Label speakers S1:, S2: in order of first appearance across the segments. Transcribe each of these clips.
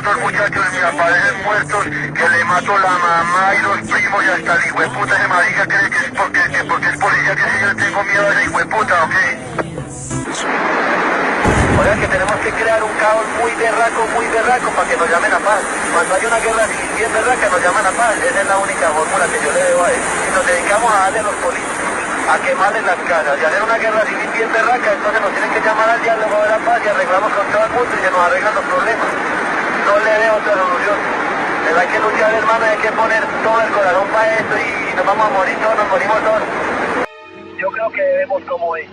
S1: otros muchachos me aparecen muertos, que le mato la mamá y los primos y hasta el hijueputa ese marica cree que es porque es policía, que si yo tengo miedo a ese hijueputa, ¿o qué? O sea que tenemos que crear un caos muy berraco para que nos llamen a paz. Cuando hay una guerra civil bien berraca nos llaman a paz. Esa es la única fórmula que yo le debo a él. Si nos dedicamos a darle a los políticos, a quemarles las casas y hacer una guerra civil bien berraca, entonces nos tienen que llamar al diálogo de la paz y arreglamos con todo el mundo y se nos arreglan los problemas. No le veo otra solución. Pero hay que luchar, hermano, hay que poner todo el corazón para esto y nos vamos a morir todos, nos morimos todos. Yo creo que debemos, como es,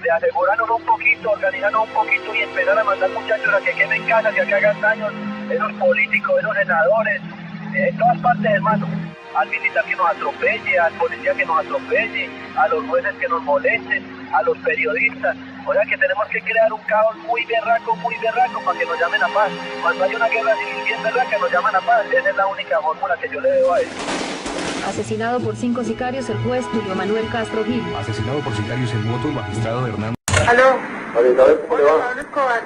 S1: de asegurarnos un poquito, organizarnos un poquito y empezar a mandar muchachos a que quemen casas y a que hagan daños, esos políticos, esos senadores, en todas partes, hermano. Al militar que nos atropelle, al policía que nos atropelle, a los jueces que nos molesten, a los periodistas. O sea que tenemos que crear un caos muy berraco para que nos llamen a paz. Cuando hay una guerra civil bien berraca nos llaman a paz. Esa es la única fórmula que yo le debo a él.
S2: Asesinado por 5 sicarios el juez Julio Manuel Castro Gil.
S3: Asesinado por sicarios en moto el magistrado Hernán.
S4: ¿Aló?
S1: ¿Cómo le va?
S4: Pablo Escobar.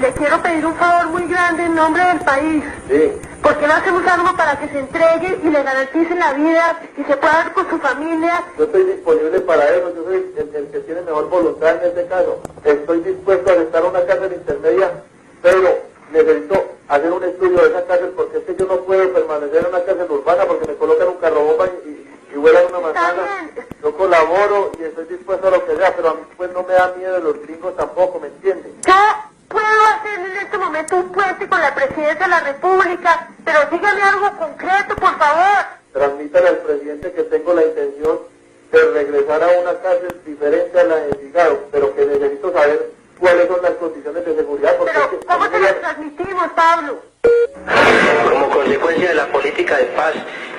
S4: Le quiero pedir un favor muy grande en nombre del país.
S1: Sí.
S4: ¿Por qué no hacemos algo para que se entregue y le garanticen la vida y se pueda ver con su familia?
S1: Yo estoy disponible para eso, yo soy el que tiene mejor voluntad en este caso. Estoy dispuesto a estar en una cárcel intermedia, pero necesito hacer un estudio de esa cárcel porque es que yo no puedo permanecer en una cárcel urbana porque me colocan un carro bomba y vuelan una manzana. Yo colaboro y estoy dispuesto a lo que sea, pero a mí pues no me da miedo de los gringos tampoco, ¿me entienden?
S4: Yo puedo hacer en este momento un puente con la presidencia de la República, pero dígame algo concreto, por favor.
S1: Transmítale al presidente que tengo la intención de regresar a una cárcel diferente a la de Envigado, pero que necesito saber cuáles son las condiciones de seguridad. Porque
S4: Pero, ¿cómo se las transmitimos, Pablo?
S5: Como consecuencia de la política de paz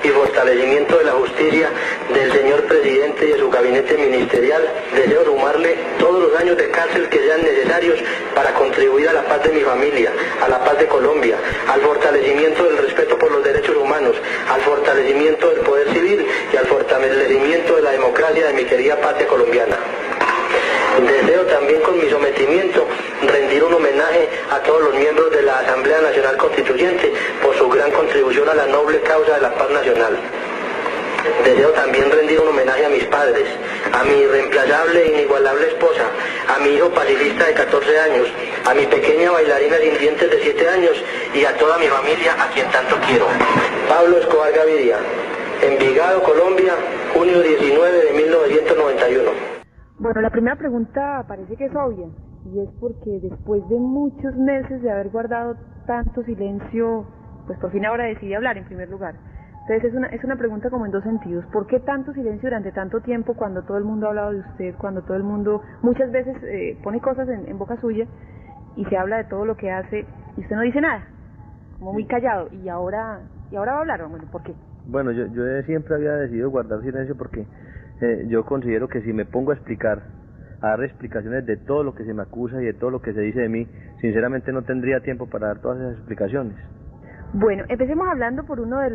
S5: y fortalecimiento de la justicia del señor presidente y de su gabinete ministerial, deseo sumarle todos los años de cárcel que sean necesarios para contribuir a la paz de mi familia, a la paz de Colombia, al fortalecimiento del respeto por los derechos humanos, al fortalecimiento del poder civil y al fortalecimiento de la democracia de mi querida patria colombiana. Deseo también con mi sometimiento rendir un homenaje a todos los miembros de la Asamblea Nacional Constituyente por su gran contribución a la noble causa de la paz nacional. Deseo también rendir un homenaje a mis padres, a mi irreemplazable e inigualable esposa, a mi hijo pacifista de 14 años, a mi pequeña bailarina sin dientes de 7 años y a toda mi familia a quien tanto quiero. Pablo Escobar Gaviria, Envigado, Colombia, junio 19 de 1991.
S6: Bueno, la primera pregunta parece que es obvia, y es porque después de muchos meses de haber guardado tanto silencio, pues por fin ahora decidí hablar en primer lugar. Entonces es una pregunta como en dos sentidos. ¿Por qué tanto silencio durante tanto tiempo cuando todo el mundo ha hablado de usted, cuando todo el mundo muchas veces pone cosas en boca suya y se habla de todo lo que hace y usted no dice nada? Como muy callado. ¿Y ahora va a hablar? Bueno, ¿por qué?
S7: Bueno, yo siempre había decidido guardar silencio porque yo considero que si me pongo a dar explicaciones de todo lo que se me acusa y de todo lo que se dice de mí, sinceramente no tendría tiempo para dar todas esas explicaciones.
S6: Bueno, empecemos hablando por uno de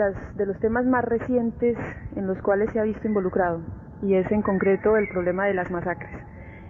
S6: los temas más recientes en los cuales se ha visto involucrado, y es en concreto el problema de las masacres.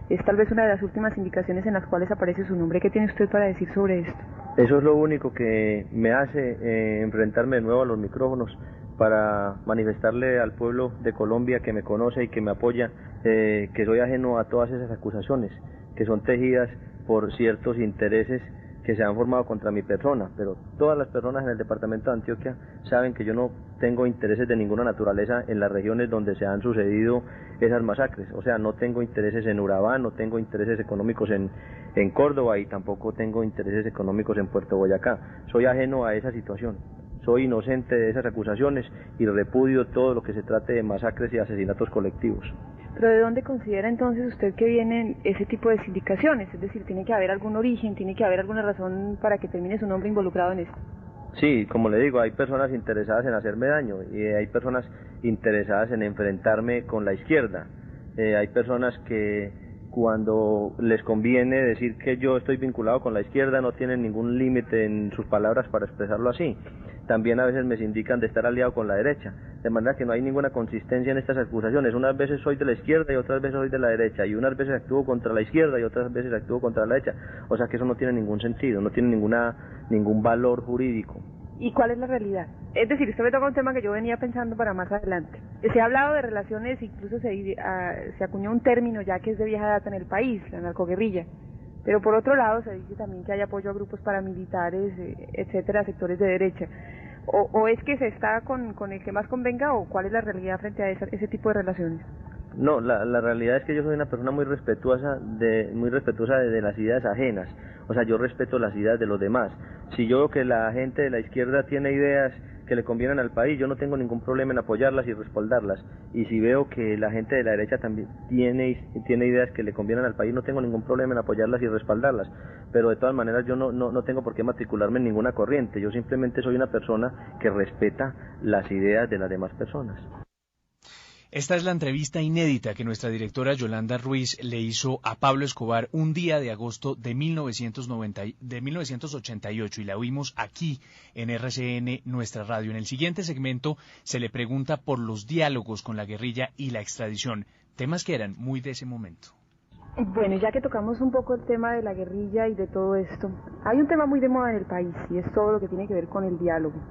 S6: Es tal vez una de las últimas indicaciones en las cuales aparece su nombre. ¿Qué tiene usted para decir sobre esto?
S7: Eso es lo único que me hace enfrentarme de nuevo a los micrófonos para manifestarle al pueblo de Colombia que me conoce y que me apoya, que soy ajeno a todas esas acusaciones que son tejidas por ciertos intereses que se han formado contra mi persona, pero todas las personas en el departamento de Antioquia saben que yo no tengo intereses de ninguna naturaleza en las regiones donde se han sucedido esas masacres. O sea, no tengo intereses en Urabá, no tengo intereses económicos en Córdoba y tampoco tengo intereses económicos en Puerto Boyacá. Soy ajeno a esa situación. Soy inocente de esas acusaciones y repudio todo lo que se trate de masacres y asesinatos colectivos.
S6: ¿Pero de dónde considera entonces usted que vienen ese tipo de sindicaciones? Es decir, ¿tiene que haber algún origen, tiene que haber alguna razón para que termine su nombre involucrado en esto?
S7: Sí, como le digo, hay personas interesadas en hacerme daño y hay personas interesadas en enfrentarme con la izquierda. Hay personas que cuando les conviene decir que yo estoy vinculado con la izquierda, no tienen ningún límite en sus palabras para expresarlo así. También a veces me indican de estar aliado con la derecha, de manera que no hay ninguna consistencia en estas acusaciones. Unas veces soy de la izquierda y otras veces soy de la derecha, y unas veces actúo contra la izquierda y otras veces actúo contra la derecha. O sea que eso no tiene ningún sentido, no tiene ningún valor jurídico.
S6: ¿Y cuál es la realidad? Es decir, usted me toca un tema que yo venía pensando para más adelante. Se ha hablado de relaciones, incluso se acuñó un término ya que es de vieja data en el país, la narcoguerrilla. Pero por otro lado se dice también que hay apoyo a grupos paramilitares, etcétera, sectores de derecha. ¿O es que se está con el que más convenga, o cuál es la realidad frente a ese tipo de relaciones?
S7: No, la realidad es que yo soy una persona muy respetuosa de las ideas ajenas. O sea, yo respeto las ideas de los demás. Si yo veo que la gente de la izquierda tiene ideas que le convienen al país, yo no tengo ningún problema en apoyarlas y respaldarlas. Y si veo que la gente de la derecha también tiene ideas que le convienen al país, no tengo ningún problema en apoyarlas y respaldarlas. Pero de todas maneras yo no tengo por qué matricularme en ninguna corriente. Yo simplemente soy una persona que respeta las ideas de las demás personas.
S3: Esta es la entrevista inédita que nuestra directora Yolanda Ruiz le hizo a Pablo Escobar un día de agosto de 1988 y la oímos aquí en RCN, nuestra radio. En el siguiente segmento se le pregunta por los diálogos con la guerrilla y la extradición, temas que eran muy de ese momento.
S6: Bueno, ya que tocamos un poco el tema de la guerrilla y de todo esto, hay un tema muy de moda en el país y es todo lo que tiene que ver con el diálogo.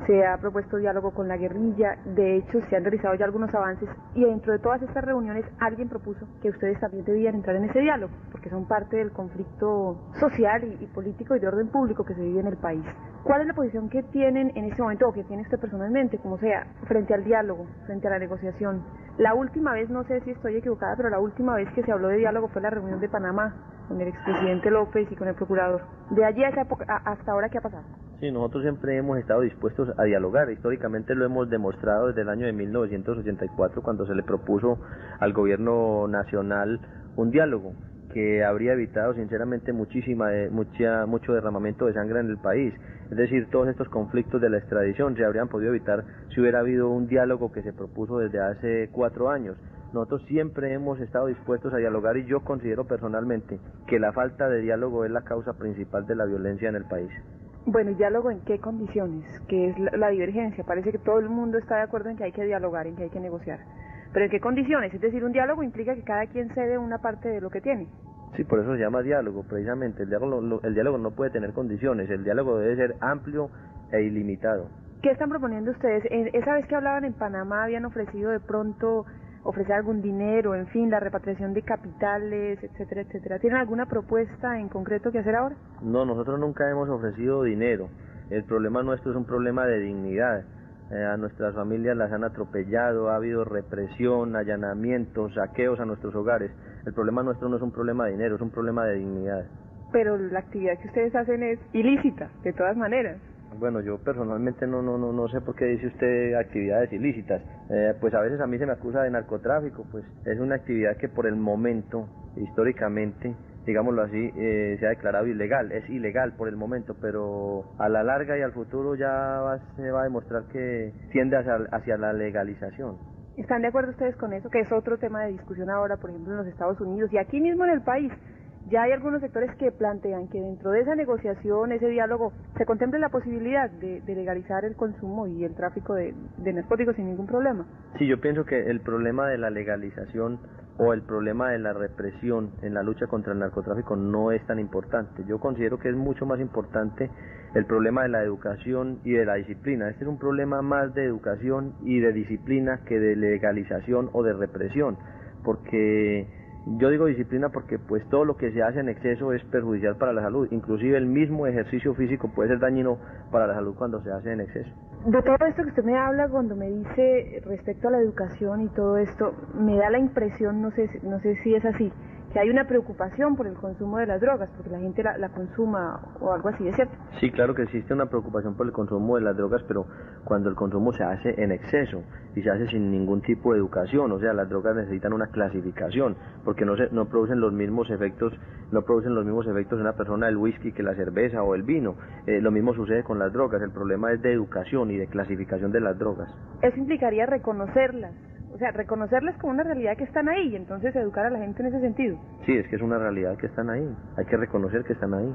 S6: Se ha propuesto diálogo con la guerrilla, de hecho se han realizado ya algunos avances y dentro de todas estas reuniones alguien propuso que ustedes también debían entrar en ese diálogo, porque son parte del conflicto social y político y de orden público que se vive en el país. ¿Cuál es la posición que tienen en este momento, o que tiene usted personalmente, como sea, frente al diálogo, frente a la negociación? La última vez, no sé si estoy equivocada, pero la última vez que se habló de diálogo fue la reunión de Panamá, con el expresidente López y con el procurador. De allí a esa época, hasta ahora, ¿qué ha pasado?
S7: Sí, nosotros siempre hemos estado dispuestos a dialogar. Históricamente lo hemos demostrado desde el año de 1984, cuando se le propuso al gobierno nacional un diálogo que habría evitado sinceramente mucho derramamiento de sangre en el país. Es decir, todos estos conflictos de la extradición se habrían podido evitar si hubiera habido un diálogo que se propuso desde hace 4 años. Nosotros siempre hemos estado dispuestos a dialogar y yo considero personalmente que la falta de diálogo es la causa principal de la violencia en el país.
S6: Bueno, ¿y diálogo en qué condiciones? ¿Qué es la divergencia? Parece que todo el mundo está de acuerdo en que hay que dialogar, en que hay que negociar. ¿Pero en qué condiciones? Es decir, un diálogo implica que cada quien cede una parte de lo que tiene.
S7: Sí, por eso se llama diálogo, precisamente. El diálogo no puede tener condiciones, el diálogo debe ser amplio e ilimitado.
S6: ¿Qué están proponiendo ustedes? Esa vez que hablaban en Panamá habían ofrecido de pronto ofrecer algún dinero, en fin, la repatriación de capitales, etcétera, etcétera. ¿Tienen alguna propuesta en concreto que hacer ahora?
S7: No, nosotros nunca hemos ofrecido dinero. El problema nuestro es un problema de dignidad. A nuestras familias las han atropellado, ha habido represión, allanamientos, saqueos a nuestros hogares. El problema nuestro no es un problema de dinero, es un problema de dignidad.
S6: Pero la actividad que ustedes hacen es ilícita, de todas maneras.
S7: Bueno, yo personalmente no sé por qué dice usted actividades ilícitas. Pues a veces a mí se me acusa de narcotráfico, pues es una actividad que por el momento, históricamente, digámoslo así, se ha declarado ilegal. Es ilegal por el momento, pero a la larga y al futuro ya se va a demostrar que tiende hacia la legalización.
S6: ¿Están de acuerdo ustedes con eso? Que es otro tema de discusión ahora, por ejemplo, en los Estados Unidos y aquí mismo en el país. Ya hay algunos sectores que plantean que dentro de esa negociación, ese diálogo, se contemple la posibilidad de legalizar el consumo y el tráfico de narcóticos sin ningún problema.
S7: Sí, yo pienso que el problema de la legalización o el problema de la represión en la lucha contra el narcotráfico no es tan importante. Yo considero que es mucho más importante el problema de la educación y de la disciplina. Este es un problema más de educación y de disciplina que de legalización o de represión, porque yo digo disciplina porque pues todo lo que se hace en exceso es perjudicial para la salud, inclusive el mismo ejercicio físico puede ser dañino para la salud cuando se hace en exceso.
S6: De todo esto que usted me habla, cuando me dice respecto a la educación y todo esto, me da la impresión, no sé si es así, que hay una preocupación por el consumo de las drogas, porque la gente la consuma o algo así, ¿es cierto?
S7: Sí, claro que existe una preocupación por el consumo de las drogas, pero cuando el consumo se hace en exceso y se hace sin ningún tipo de educación, o sea, las drogas necesitan una clasificación, porque no producen los mismos efectos en una persona el whisky que la cerveza o el vino. Lo mismo sucede con las drogas, el problema es de educación y de clasificación de las drogas.
S6: Eso implicaría reconocerlas. O sea, reconocerles como una realidad que están ahí y entonces educar a la gente en ese sentido.
S7: Sí, es que es una realidad que están ahí, hay que reconocer que están ahí.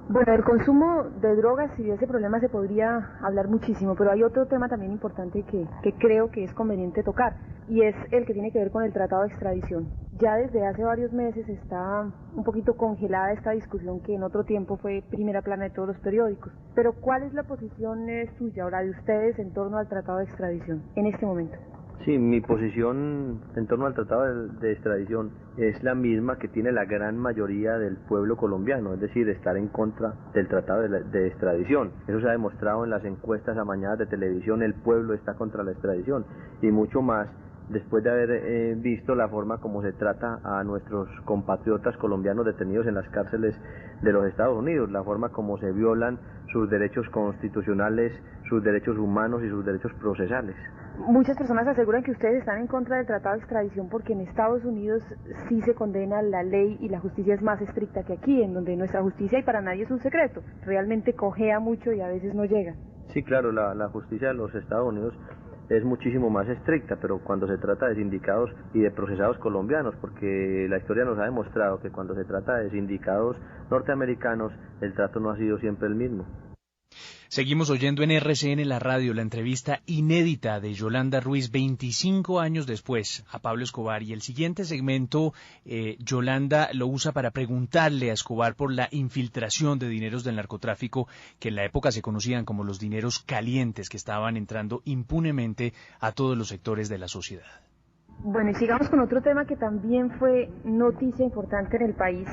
S6: Bueno, el consumo de drogas y de ese problema se podría hablar muchísimo, pero hay otro tema también importante que creo que es conveniente tocar, y es el que tiene que ver con el tratado de extradición. Ya desde hace varios meses está un poquito congelada esta discusión que en otro tiempo fue primera plana de todos los periódicos. Pero ¿cuál es la posición suya, ahora de ustedes, en torno al tratado de extradición en este momento?
S7: Sí, mi posición en torno al tratado de extradición es la misma que tiene la gran mayoría del pueblo colombiano, es decir, estar en contra del tratado de extradición. Eso se ha demostrado en las encuestas amañadas de televisión, el pueblo está contra la extradición y mucho más después de haber visto la forma como se trata a nuestros compatriotas colombianos detenidos en las cárceles de los Estados Unidos, la forma como se violan sus derechos constitucionales, sus derechos humanos y sus derechos procesales.
S6: Muchas personas aseguran que ustedes están en contra del tratado de extradición porque en Estados Unidos sí se condena la ley y la justicia es más estricta que aquí, en donde nuestra justicia, y para nadie es un secreto, realmente cojea mucho y a veces no llega.
S7: Sí, claro, la justicia de los Estados Unidos es muchísimo más estricta, pero cuando se trata de sindicados y de procesados colombianos, porque la historia nos ha demostrado que cuando se trata de sindicados norteamericanos, el trato no ha sido siempre el mismo.
S3: Seguimos oyendo en RCN la radio la entrevista inédita de Yolanda Ruiz 25 años después a Pablo Escobar, y el siguiente segmento Yolanda lo usa para preguntarle a Escobar por la infiltración de dineros del narcotráfico que en la época se conocían como los dineros calientes, que estaban entrando impunemente a todos los sectores de la sociedad.
S6: Bueno, y sigamos con otro tema que también fue noticia importante en el país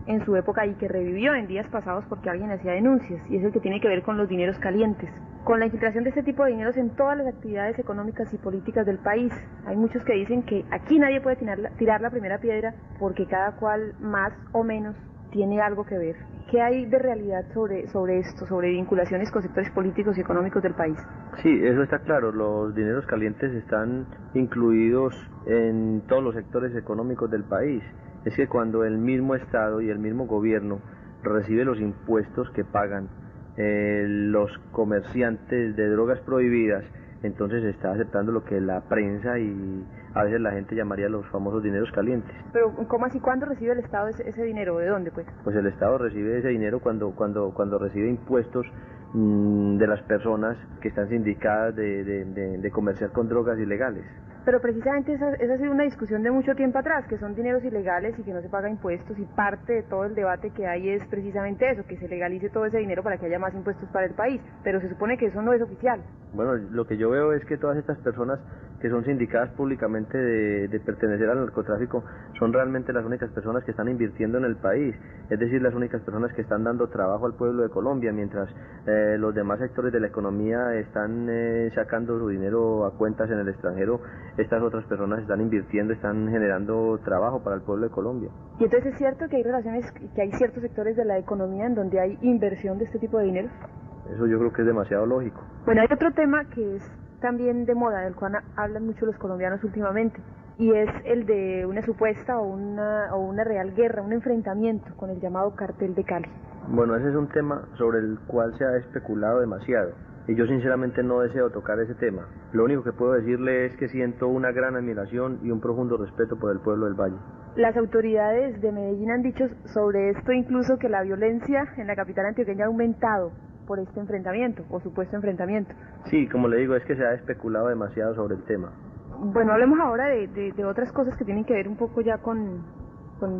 S6: en su época y que revivió en días pasados porque alguien hacía denuncias, y es el que tiene que ver con los dineros calientes, con la infiltración de este tipo de dineros en todas las actividades económicas y políticas del país. Hay muchos que dicen que aquí nadie puede tirar la primera piedra porque cada cual más o menos tiene algo que ver. ¿Qué hay de realidad sobre esto, sobre vinculaciones con sectores políticos y económicos del país?
S7: Sí, eso está claro, los dineros calientes están incluidos en todos los sectores económicos del país. Es que cuando el mismo Estado y el mismo gobierno recibe los impuestos que pagan los comerciantes de drogas prohibidas, entonces se está aceptando lo que la prensa y a veces la gente llamaría los famosos dineros calientes.
S6: Pero ¿cómo así? ¿Cuándo recibe el Estado ese dinero? ¿De dónde, pues?
S7: Pues el Estado recibe ese dinero cuando recibe impuestos de las personas que están sindicadas de comerciar con drogas ilegales.
S6: Pero precisamente esa ha sido una discusión de mucho tiempo atrás, que son dineros ilegales y que no se paga impuestos, y parte de todo el debate que hay es precisamente eso, que se legalice todo ese dinero para que haya más impuestos para el país, pero se supone que eso no es oficial.
S7: Bueno, lo que yo veo es que todas estas personas que son sindicadas públicamente de pertenecer al narcotráfico son realmente las únicas personas que están invirtiendo en el país, es decir, las únicas personas que están dando trabajo al pueblo de Colombia, mientras los demás sectores de la economía están sacando su dinero a cuentas en el extranjero. Estas otras personas están invirtiendo, están generando trabajo para el pueblo de Colombia.
S6: ¿Y entonces es cierto que hay relaciones, que hay ciertos sectores de la economía en donde hay inversión de este tipo de dinero?
S7: Eso yo creo que es demasiado lógico.
S6: Bueno, hay otro tema que es también de moda, del cual hablan mucho los colombianos últimamente, y es el de una supuesta o una real guerra, un enfrentamiento con el llamado Cartel de Cali.
S7: Bueno, ese es un tema sobre el cual se ha especulado demasiado. Y yo sinceramente no deseo tocar ese tema. Lo único que puedo decirle es que siento una gran admiración y un profundo respeto por el pueblo del Valle.
S6: Las autoridades de Medellín han dicho sobre esto incluso que la violencia en la capital antioqueña ha aumentado por este enfrentamiento, o supuesto enfrentamiento.
S7: Sí, como le digo, es que se ha especulado demasiado sobre el tema.
S6: Bueno, hablemos ahora de otras cosas que tienen que ver un poco ya con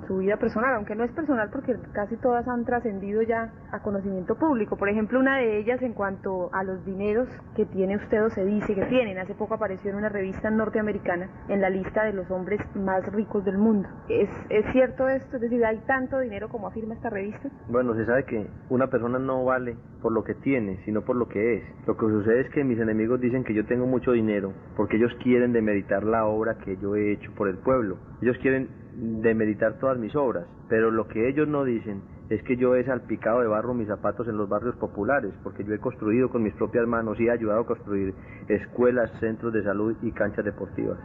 S6: su vida personal, aunque no es personal porque casi todas han trascendido ya a conocimiento público. Por ejemplo, una de ellas en cuanto a los dineros que tiene usted o se dice que tienen. Hace poco apareció en una revista norteamericana en la lista de los hombres más ricos del mundo. ¿Es cierto esto? Es decir, ¿hay tanto dinero como afirma esta revista?
S7: Bueno, se sabe que una persona no vale por lo que tiene, sino por lo que es. Lo que sucede es que mis enemigos dicen que yo tengo mucho dinero porque ellos quieren demeritar la obra que yo he hecho por el pueblo. Ellos quieren demeritar todas mis obras, pero lo que ellos no dicen es que yo he salpicado de barro mis zapatos en los barrios populares, porque yo he construido con mis propias manos y he ayudado a construir escuelas, centros de salud y canchas deportivas.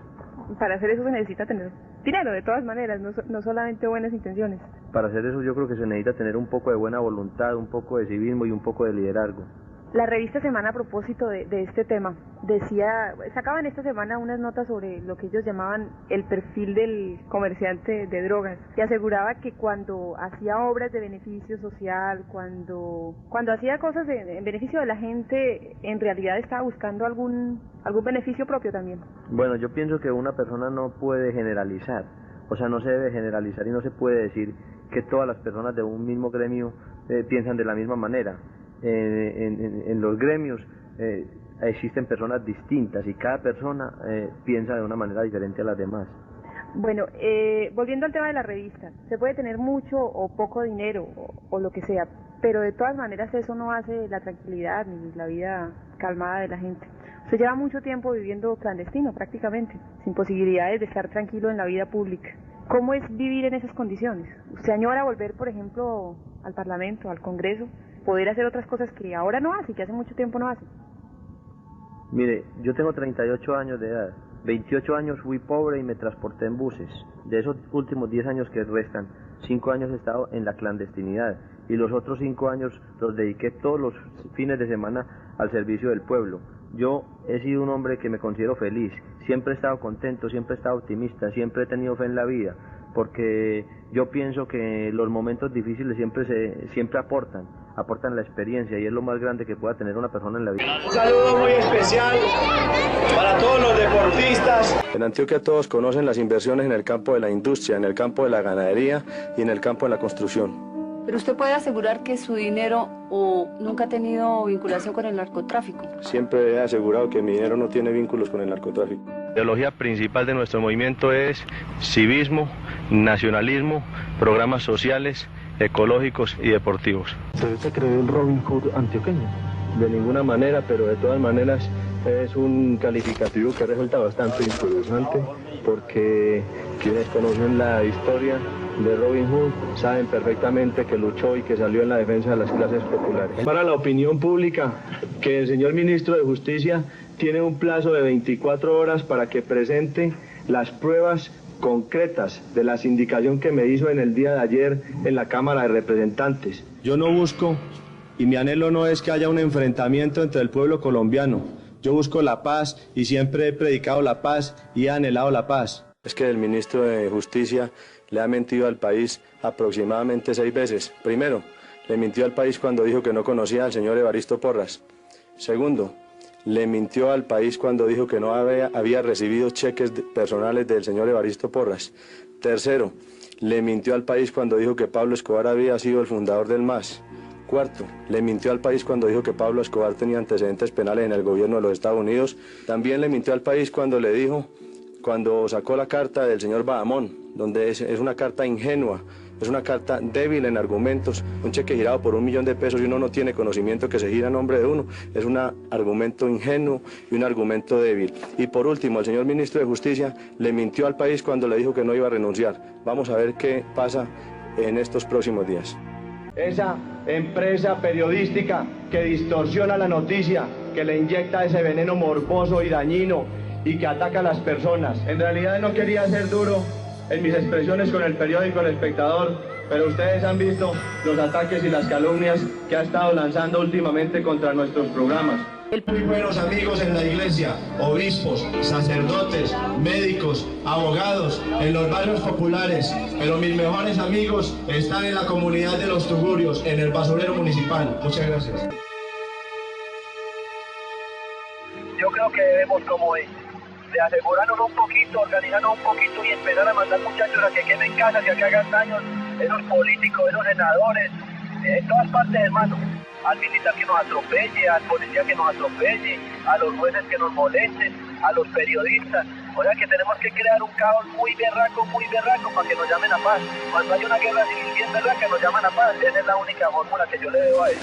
S6: Para hacer eso se necesita tener dinero, de todas maneras, no solamente buenas intenciones.
S7: Para hacer eso yo creo que se necesita tener un poco de buena voluntad, un poco de civismo y un poco de liderazgo.
S6: La revista Semana, a propósito de este tema, sacaban esta semana unas notas sobre lo que ellos llamaban el perfil del comerciante de drogas, y aseguraba que cuando hacía obras de beneficio social, cuando hacía cosas en beneficio de la gente, en realidad estaba buscando algún beneficio propio también.
S7: Bueno, yo pienso que una persona no puede generalizar, o sea, no se debe generalizar y no se puede decir que todas las personas de un mismo gremio piensan de la misma manera. En los gremios existen personas distintas y cada persona piensa de una manera diferente a las demás.
S6: Bueno, volviendo al tema de la revista, se puede tener mucho o poco dinero o lo que sea, pero de todas maneras eso no hace la tranquilidad ni la vida calmada de la gente. Se lleva mucho tiempo viviendo clandestino prácticamente, sin posibilidades de estar tranquilo en la vida pública. ¿Cómo es vivir en esas condiciones? ¿Usted añora volver, por ejemplo, al Parlamento, al Congreso, poder hacer otras cosas que ahora no hace, que hace mucho tiempo no hace?
S7: Mire, yo tengo 38 años de edad, 28 años fui pobre y me transporté en buses. De esos últimos 10 años que restan, 5 años he estado en la clandestinidad y los otros 5 años los dediqué todos los fines de semana al servicio del pueblo. Yo he sido un hombre que me considero feliz, siempre he estado contento, siempre he estado optimista, siempre he tenido fe en la vida, porque yo pienso que los momentos difíciles siempre aportan la experiencia y es lo más grande que pueda tener una persona en la vida.
S8: Un saludo muy especial para todos los deportistas.
S9: En Antioquia todos conocen las inversiones en el campo de la industria, en el campo de la ganadería y en el campo de la construcción.
S10: ¿Pero usted puede asegurar que su dinero nunca ha tenido vinculación con el narcotráfico?
S9: Siempre he asegurado que mi dinero no tiene vínculos con el narcotráfico. La ideología principal de nuestro movimiento es civismo, nacionalismo, programas sociales, ecológicos y deportivos.
S7: ¿Usted cree el Robin Hood antioqueño?
S9: De ninguna manera, pero de todas maneras es un calificativo que resulta bastante interesante porque quienes conocen la historia de Robin Hood saben perfectamente que luchó y que salió en la defensa de las clases populares.
S8: Para la opinión pública, que el señor ministro de Justicia tiene un plazo de 24 horas para que presente las pruebas concretas de la sindicación que me hizo en el día de ayer en la Cámara de Representantes. Yo no busco, y mi anhelo no es que haya un enfrentamiento entre el pueblo colombiano. Yo busco la paz y siempre he predicado la paz y he anhelado la paz.
S9: Es que el ministro de Justicia le ha mentido al país aproximadamente 6 veces. Primero, le mintió al país cuando dijo que no conocía al señor Evaristo Porras. Segundo, le mintió al país cuando dijo que no había recibido cheques personales del señor Evaristo Porras. Tercero, le mintió al país cuando dijo que Pablo Escobar había sido el fundador del MAS. Cuarto, le mintió al país cuando dijo que Pablo Escobar tenía antecedentes penales en el gobierno de los Estados Unidos. También le mintió al país cuando le dijo, cuando sacó la carta del señor Bahamón, donde es una carta ingenua, es una carta débil en argumentos, un cheque girado por $1 millón y uno no tiene conocimiento que se gira a nombre de uno, es un argumento ingenuo y un argumento débil. Y por último, el señor ministro de Justicia le mintió al país cuando le dijo que no iba a renunciar. Vamos a ver qué pasa en estos próximos días.
S8: Esa empresa periodística que distorsiona la noticia, que le inyecta ese veneno morboso y dañino y que ataca a las personas. En realidad no quería ser duro en mis expresiones con el periódico El Espectador, pero ustedes han visto los ataques y las calumnias que ha estado lanzando últimamente contra nuestros programas. Muy buenos amigos en la iglesia, obispos, sacerdotes, médicos, abogados, en los barrios populares, pero mis mejores amigos están en la comunidad de Los Tugurios, en el basurero municipal. Muchas gracias.
S1: Yo creo que debemos, como de asegurarnos un poquito, organizarnos un poquito y empezar a mandar muchachos a que quemen casas y a que hagan daños, esos políticos, esos senadores, en todas partes, hermano. Al militar que nos atropelle, al policía que nos atropelle, a los jueces que nos molesten, a los periodistas. O sea que tenemos que crear un caos muy berraco para que nos llamen a paz. Cuando hay una guerra civil bien berraca nos llaman a paz. Esa es la única fórmula que yo le debo a él.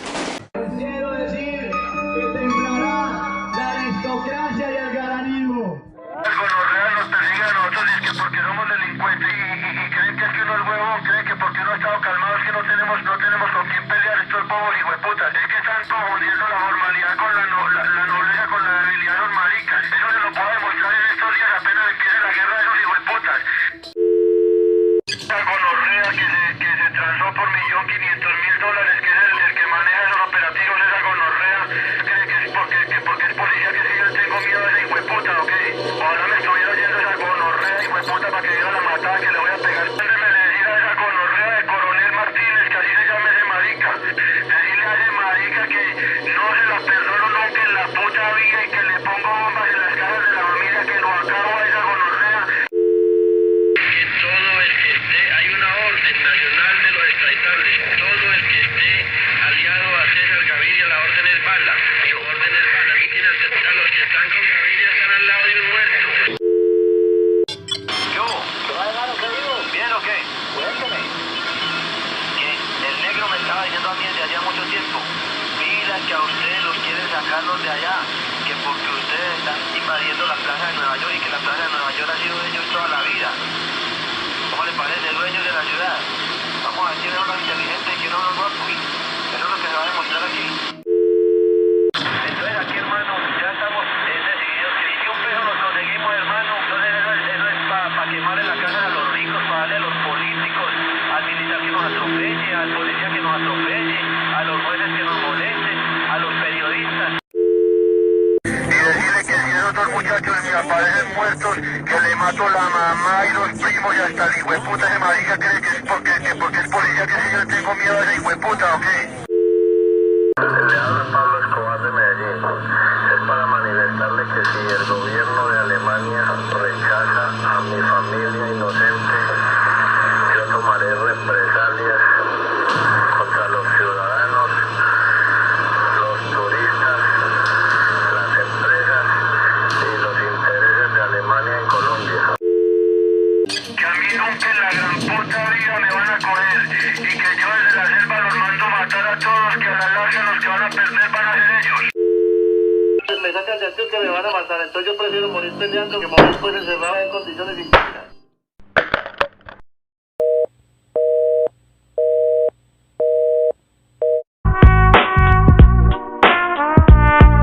S8: Quiero decir que temblará la aristocracia y el garanismo.
S1: Los reales nos persiguen a nosotros y es que porque somos delincuentes y creen que es que uno es huevón, creen que porque uno ha estado calmado es que no tenemos con quién pelear estos bobos hijueputas. Es que están confundiendo la formalidad con la nobleza, con la debilidad de los maricas. Eso se lo puedo demostrar en estos días apenas empiece la guerra de esos hijueputas. La gonorrea que se transó por $1.500.000, que es el que maneja esos operativos, esa gonorrea. que no se la perdono nunca en la puta vida y que le pongo bombas en las caras de la familia que lo acabo a esa gonorrea. Que todo el que esté, hay una orden nacional de los extraditables, todo el que esté aliado a César Gaviria, la orden es bala. Digo, orden es bala. Aquí tiene a los que están con Gaviria están al lado de un muerto. ¿Yo? ¿Qué digo? ¿Bien o qué? Cuéntame. Que el negro me estaba diciendo a mí desde allá mucho tiempo. Mira que a ustedes los quieren sacarlos de allá, que porque ustedes están invadiendo la plaza de Nueva York y que la plaza de Nueva York ha sido de ellos toda la vida. ¿Cómo les parece? Dueños de la ciudad. Vamos a ver quién es uno inteligente y quién es uno guapo. Eso es lo que se va a demostrar aquí. Entonces aquí, hermano, ya estamos decididos que si un peso nos conseguimos, hermano, entonces eso es para quemarle la casa a los ricos, para darle a los políticos, al militar que nos atropelle, al policía que nos atropelle, a los jueces que nos molesten, a los periodistas. Y decirle que si esos dos muchachos me aparecen muertos, que le mato la mamá y los primos y hasta el hijueputa ese marica cree que es porque es policía, que si yo tengo miedo a ese hijueputa, ¿o qué?
S5: Le habla Pablo Escobar de Medellín. Es para manifestarle que si el gobierno de Alemania rechaza a mi familia inocente, yo tomaré represalias contra los ciudadanos, los turistas, las empresas y los intereses de Alemania en Colombia.
S1: Que a mí nunca en la gran puta vida me van a coger y que yo desde la selva los mando a matar a todos, que a la larga los que van a perder van a ser ellos. Me sacan de aquí que me van a matar, entonces yo prefiero morir peleando que morir pues encerrado en condiciones indignas.